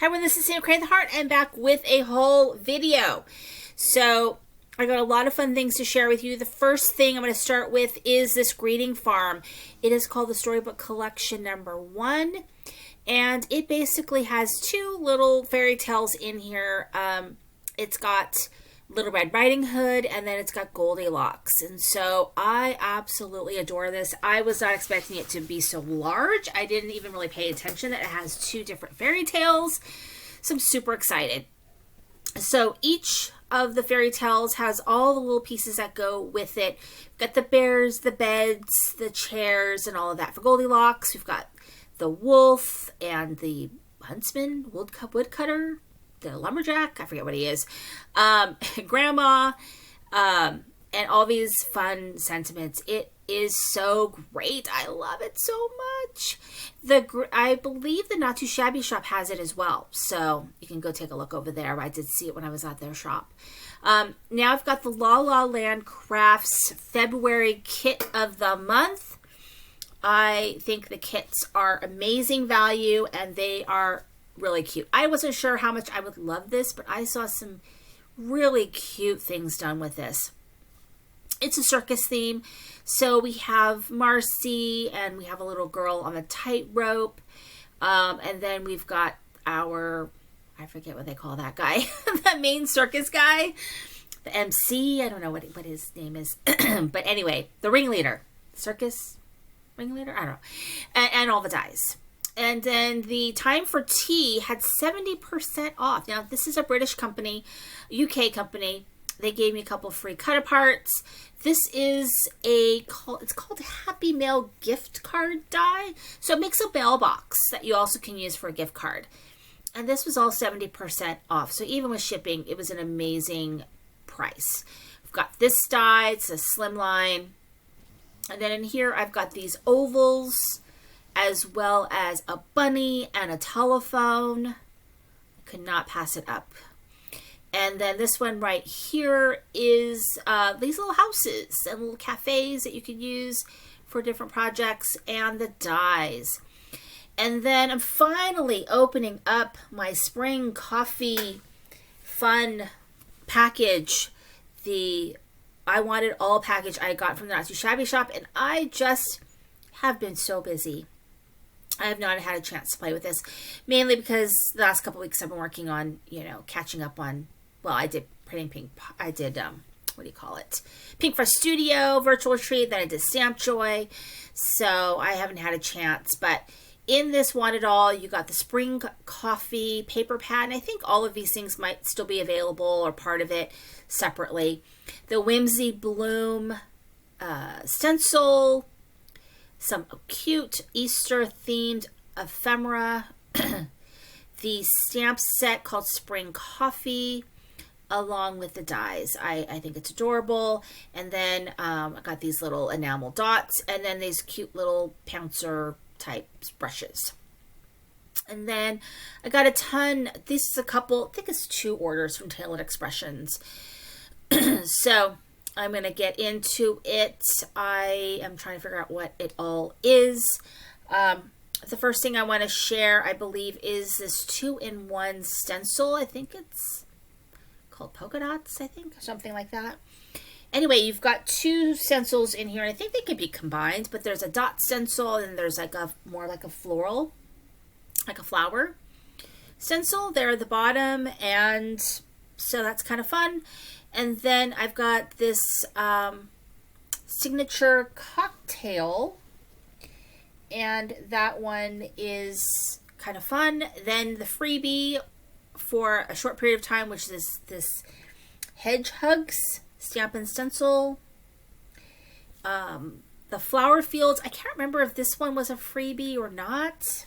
Hi everyone, this is Sam Create the Heart. I'm back with a whole video. So I got a lot of fun things to share with you. The first thing I'm going to start with is this greeting farm. It is called the Storybook Collection #1. And it basically has two little fairy tales in here. It's got Little Red Riding Hood, and then it's got Goldilocks. And so I absolutely adore this. I was not expecting it to be so large. I didn't even really pay attention that it has two different fairy tales. So I'm super excited. So each of the fairy tales has all the little pieces that go with it. We've got the bears, the beds, the chairs, and all of that. For Goldilocks, we've got the wolf and the huntsman, woodcutter, the lumberjack, I forget what he is, grandma, and all these fun sentiments. It is so great. I love it so much. I believe the Not Too Shabby shop has it as well, so you can go take a look over there. I did see it when I was at their shop. Now I've got the La La Land Crafts February kit of the month. I think the kits are amazing value, and they are really cute. I wasn't sure how much I would love this, but I saw some really cute things done with this. It's a circus theme, so we have Marcy, and we have a little girl on a tightrope, and then we've got our, I forget what they call that guy, the main circus guy, the MC, I don't know what his name is, but anyway, the ringleader, circus ringleader, I don't know, and all the dies. And then the Time for Tea had 70% off. Now, this is a British company, UK company. They gave me a couple free cut-aparts. This is it's called a Happy Mail gift card die. So it makes a mailbox that you also can use for a gift card. And this was all 70% off. So even with shipping, it was an amazing price. I've got this die. It's a slimline. And then in here, I've got these ovals, as well as a bunny and a telephone. Could not pass it up. And then this one right here is these little houses and little cafes that you can use for different projects, and the dies. And then I'm finally opening up my spring coffee fun package. The I Want It All package I got from the Not Too Shabby shop, and I just have been so busy. I have not had a chance to play with this, mainly because the last couple weeks I've been working on, catching up on, well, I did Printing Pink, I did, what do you call it? Pink for Studio, Virtual Retreat, then I did Stamp Joy, so I haven't had a chance, but in this Want It All, you got the Spring Coffee paper pad, and I think all of these things might still be available or part of it separately. The Whimsy Bloom stencil, some cute Easter-themed ephemera, the stamp set called Spring Coffee, along with the dies. I think it's adorable. And then I got these little enamel dots, and then these cute little pouncer-type brushes. And then I got a ton. This is a couple, I think it's 2 orders from Tailored Expressions. So I'm going to get into it. I am trying to figure out what it all is. The first thing I want to share, I believe, is this 2-in-1 stencil. I think it's called Polka Dots, I think, or something like that. Anyway, you've got 2 stencils in here. I think they could be combined, but there's a dot stencil, and there's like a more like a floral, like a flower stencil there at the bottom, and so that's kind of fun. And then I've got this signature cocktail, and that one is kind of fun. Then the freebie for a short period of time, which is this Hedgehogs stamp and stencil. The Flower Fields, I can't remember if this one was a freebie or not.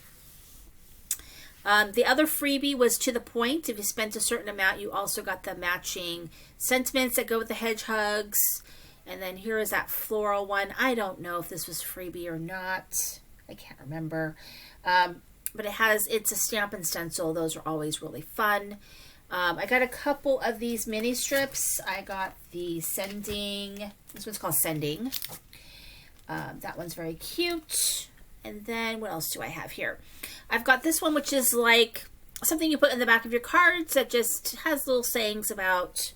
The other freebie was To the Point. If you spent a certain amount, you also got the matching sentiments that go with the hedgehogs. And then here is that floral one. I don't know if this was freebie or not. I can't remember. But it's a stamp and stencil. Those are always really fun. I got a couple of these mini strips. I got the Sending. This one's called Sending. That one's very cute. And then what else do I have here? I've got this one, which is like something you put in the back of your cards that just has little sayings about,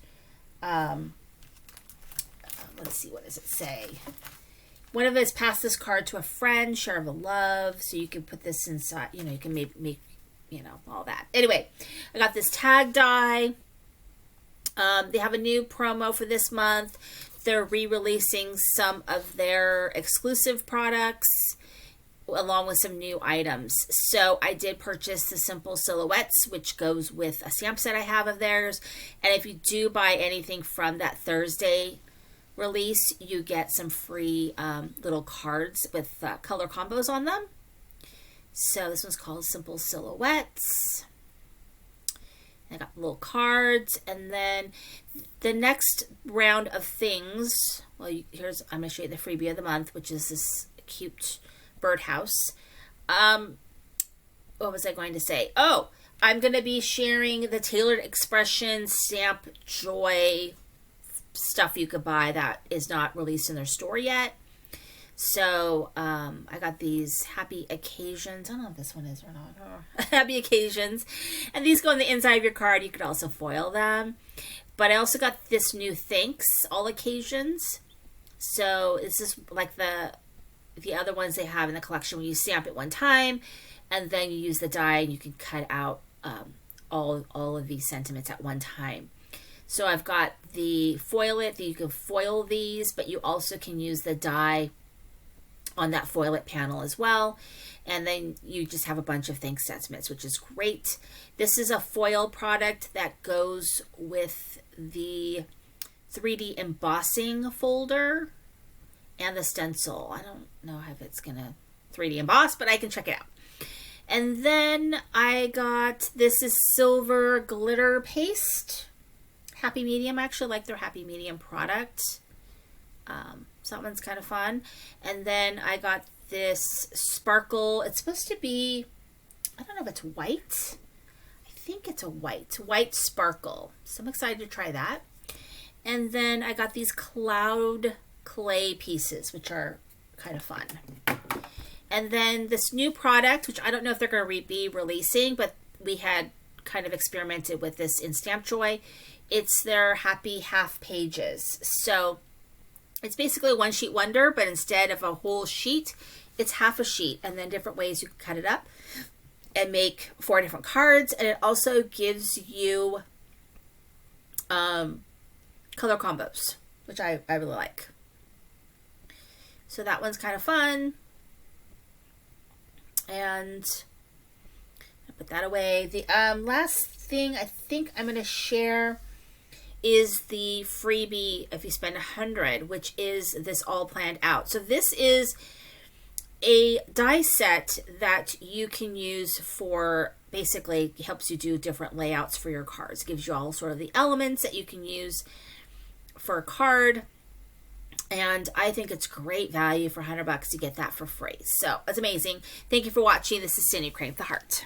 let's see, what does it say? One of us pass this card to a friend, share the love. So you can put this inside, you know, you can make you know, all that. Anyway, I got this tag die. They have a new promo for this month. They're re-releasing some of their exclusive products along with some new items. So I did purchase the Simple Silhouettes, which goes with a stamp set I have of theirs. And if you do buy anything from that Thursday release, you get some free little cards with color combos on them. So this one's called Simple Silhouettes. I got little cards, and then the next round of things, well, I'm going to show you the freebie of the month, which is this cute birdhouse. What was I going to say? Oh, I'm going to be sharing the Tailored Expression Stamp Joy stuff you could buy that is not released in their store yet. So I got these Happy Occasions. I don't know if this one is or not. Oh. Happy Occasions. And these go on the inside of your card. You could also foil them. But I also got this new Thanks All Occasions. So this is like the other ones they have in the collection where you stamp it one time and then you use the die and you can cut out all of these sentiments at one time. So I've got the foil it, that you can foil these, but you also can use the die on that foil it panel as well. And then you just have a bunch of thanks sentiments, which is great. This is a foil product that goes with the 3D embossing folder and the stencil. I don't know if it's gonna 3D emboss, but I can check it out. And then I got, this is silver glitter paste. Happy Medium. I actually like their Happy Medium product. So that one's kind of fun. And then I got this sparkle. It's supposed to be, I don't know if it's white. I think it's a white sparkle. So I'm excited to try that. And then I got these cloud clay pieces, which are kind of fun. And then this new product, which I don't know if they're going to be releasing, but we had kind of experimented with this in Stamp Joy. It's their Happy Half Pages. So it's basically a one sheet wonder, but instead of a whole sheet, it's half a sheet, and then different ways you can cut it up and make 4 different cards. And it also gives you color combos, which I really like. So that one's kind of fun. And I'll put that away. The last thing I think I'm going to share is the freebie if you spend 100, which is this All Planned Out. So this is a die set that you can use for, basically helps you do different layouts for your cards. It gives you all sort of the elements that you can use for a card. And I think it's great value for $100 to get that for free. So it's amazing. Thank you for watching. This is Cindy Crane with the Heart.